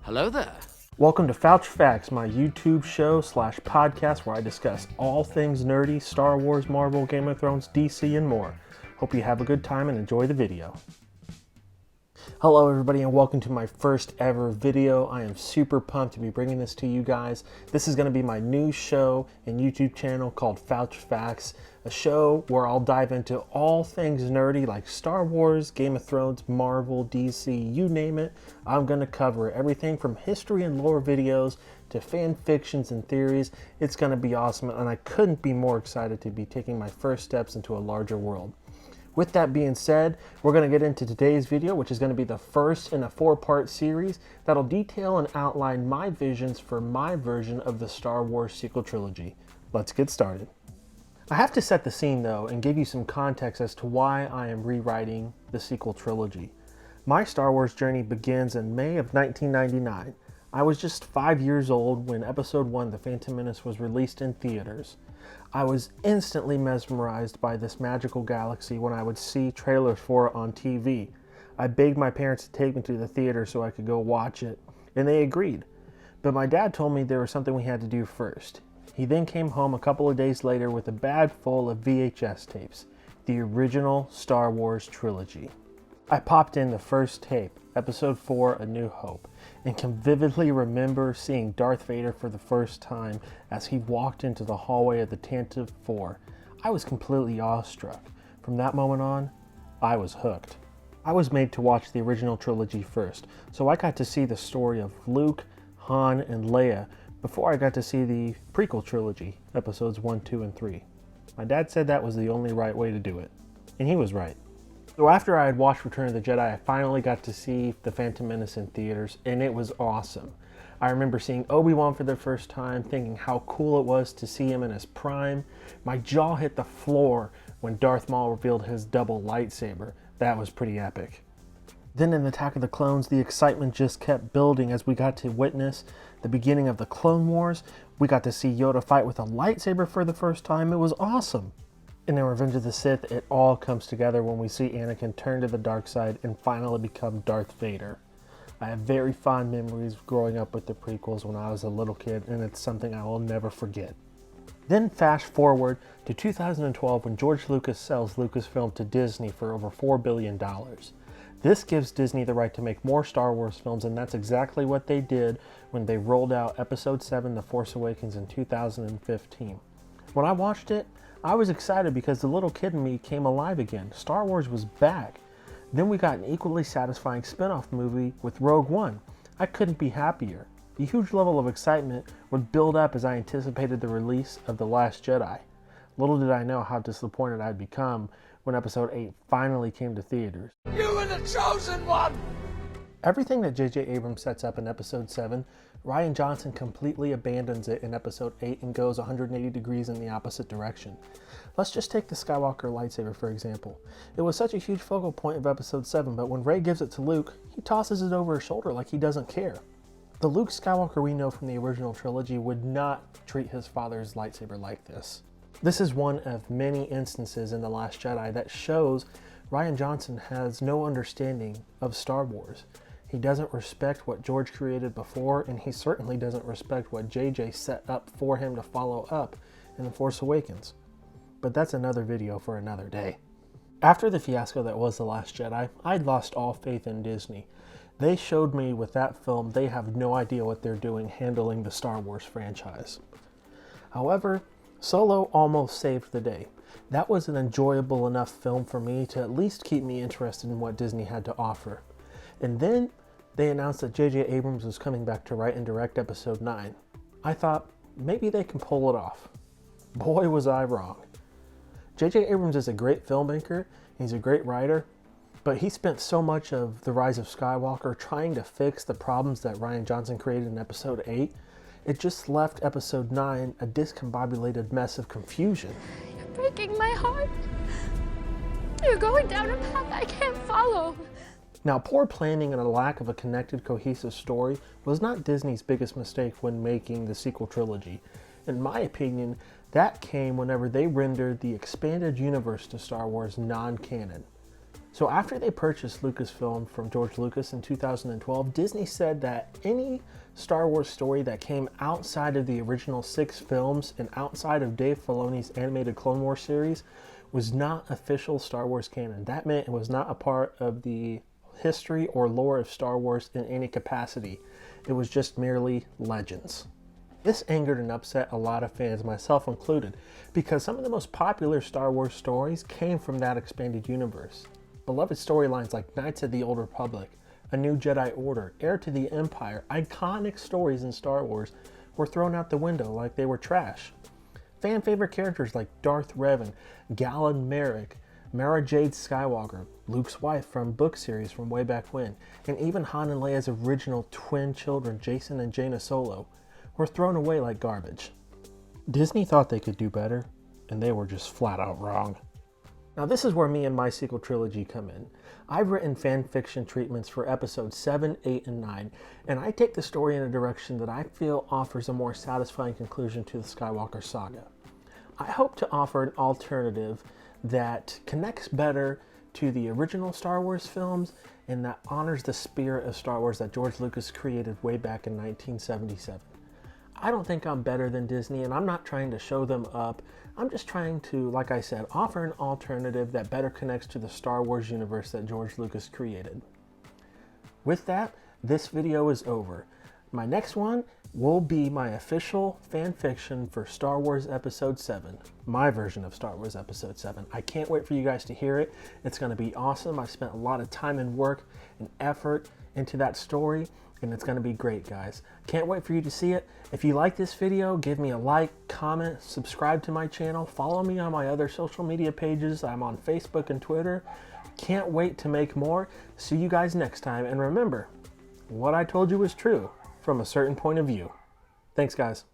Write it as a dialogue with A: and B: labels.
A: Hello there.
B: Welcome to Fouch Facts, my YouTube show / podcast where I discuss all things nerdy, Star Wars, Marvel, Game of Thrones, DC, and more. Hope you have a good time and enjoy the video. Hello everybody and welcome to my first ever video. I am super pumped to be bringing this to you guys. This is going to be my new show and YouTube channel called Fouch Facts, a show where I'll dive into all things nerdy like Star Wars, Game of Thrones, Marvel, DC, you name it. I'm going to cover everything from history and lore videos to fan fictions and theories. It's going to be awesome and I couldn't be more excited to be taking my first steps into a larger world. With that being said, we're going to get into today's video, which is going to be the first in a 4-part series that'll detail and outline my visions for my version of the Star Wars Sequel Trilogy. Let's get started. I have to set the scene though and give you some context as to why I am rewriting the Sequel Trilogy. My Star Wars journey begins in May of 1999. I was just 5 years old when Episode 1, The Phantom Menace, was released in theaters. I was instantly mesmerized by this magical galaxy when I would see trailers for it on TV. I begged my parents to take me to the theater so I could go watch it, and they agreed. But my dad told me there was something we had to do first. He then came home a couple of days later with a bag full of VHS tapes, the original Star Wars trilogy. I popped in the first tape, Episode 4, A New Hope, and can vividly remember seeing Darth Vader for the first time as he walked into the hallway of the Tantive 4. I was completely awestruck. From that moment on, I was hooked. I was made to watch the original trilogy first, so I got to see the story of Luke, Han, and Leia before I got to see the prequel trilogy, Episodes 1, 2, and 3. My dad said that was the only right way to do it, and he was right. So after I had watched Return of the Jedi, I finally got to see The Phantom Menace in theaters, and it was awesome. I remember seeing Obi-Wan for the first time, thinking how cool it was to see him in his prime. My jaw hit the floor when Darth Maul revealed his double lightsaber. That was pretty epic. Then in Attack of the Clones, the excitement just kept building as we got to witness the beginning of the Clone Wars. We got to see Yoda fight with a lightsaber for the first time. It was awesome. In Revenge of the Sith, it all comes together when we see Anakin turn to the dark side and finally become Darth Vader. I have very fond memories of growing up with the prequels when I was a little kid, and it's something I will never forget. Then fast forward to 2012 when George Lucas sells Lucasfilm to Disney for over $4 billion. This gives Disney the right to make more Star Wars films, and that's exactly what they did when they rolled out Episode 7, The Force Awakens in 2015. When I watched it, I was excited because the little kid in me came alive again. Star Wars was back. Then we got an equally satisfying spin-off movie with Rogue One. I couldn't be happier. The huge level of excitement would build up as I anticipated the release of The Last Jedi. Little did I know how disappointed I'd become when Episode 8 finally came to theaters.
A: You were the chosen one!
B: Everything that J.J. Abrams sets up in Episode 7, Rian Johnson completely abandons it in Episode 8 and goes 180 degrees in the opposite direction. Let's just take the Skywalker lightsaber for example. It was such a huge focal point of Episode 7, but when Rey gives it to Luke, he tosses it over his shoulder like he doesn't care. The Luke Skywalker we know from the original trilogy would not treat his father's lightsaber like this. This is one of many instances in The Last Jedi that shows Rian Johnson has no understanding of Star Wars. He doesn't respect what George created before, and he certainly doesn't respect what JJ set up for him to follow up in The Force Awakens. But that's another video for another day. After the fiasco that was The Last Jedi, I'd lost all faith in Disney. They showed me with that film they have no idea what they're doing handling the Star Wars franchise. However, Solo almost saved the day. That was an enjoyable enough film for me to at least keep me interested in what Disney had to offer. And then they announced that J.J. Abrams was coming back to write and direct Episode 9. I thought, maybe they can pull it off. Boy, was I wrong. J.J. Abrams is a great filmmaker, he's a great writer, but he spent so much of The Rise of Skywalker trying to fix the problems that Rian Johnson created in Episode 8. It just left Episode 9 a discombobulated mess of confusion.
C: You're breaking my heart. You're going down a path I can't follow.
B: Now, poor planning and a lack of a connected, cohesive story was not Disney's biggest mistake when making the sequel trilogy. In my opinion, that came whenever they rendered the expanded universe to Star Wars non-canon. So after they purchased Lucasfilm from George Lucas in 2012, Disney said that any Star Wars story that came outside of the original 6 films and outside of Dave Filoni's animated Clone Wars series was not official Star Wars canon. That meant it was not a part of the history or lore of Star Wars in any capacity. It was just merely legends. This angered and upset a lot of fans, myself included, because some of the most popular Star Wars stories came from that expanded universe. Beloved storylines like Knights of the Old Republic, A New Jedi Order, Heir to the Empire, iconic stories in Star Wars were thrown out the window like they were trash. Fan favorite characters like Darth Revan, Galen Merrick, Mara Jade Skywalker, Luke's wife from book series from way back when, and even Han and Leia's original twin children, Jason and Jaina Solo, were thrown away like garbage. Disney thought they could do better, and they were just flat out wrong. Now this is where me and my sequel trilogy come in. I've written fan fiction treatments for episodes 7, 8, and 9, and I take the story in a direction that I feel offers a more satisfying conclusion to the Skywalker saga. I hope to offer an alternative that connects better to the original Star Wars films and that honors the spirit of Star Wars that George Lucas created way back in 1977. I don't think I'm better than Disney, and I'm not trying to show them up. I'm just trying to, like I said, offer an alternative that better connects to the Star Wars universe that George Lucas created. With that, this video is over. My next one will be my official fan fiction for Star Wars Episode 7, my version of Star Wars Episode 7. I can't wait for you guys to hear it. It's going to be awesome. I spent a lot of time and work and effort into that story, and it's going to be great, guys. Can't wait for you to see it. If you like this video, give me a like, comment, subscribe to my channel, follow me on my other social media pages. I'm on Facebook and Twitter. Can't wait to make more. See you guys next time, and remember, what I told you was true from a certain point of view. Thanks, guys.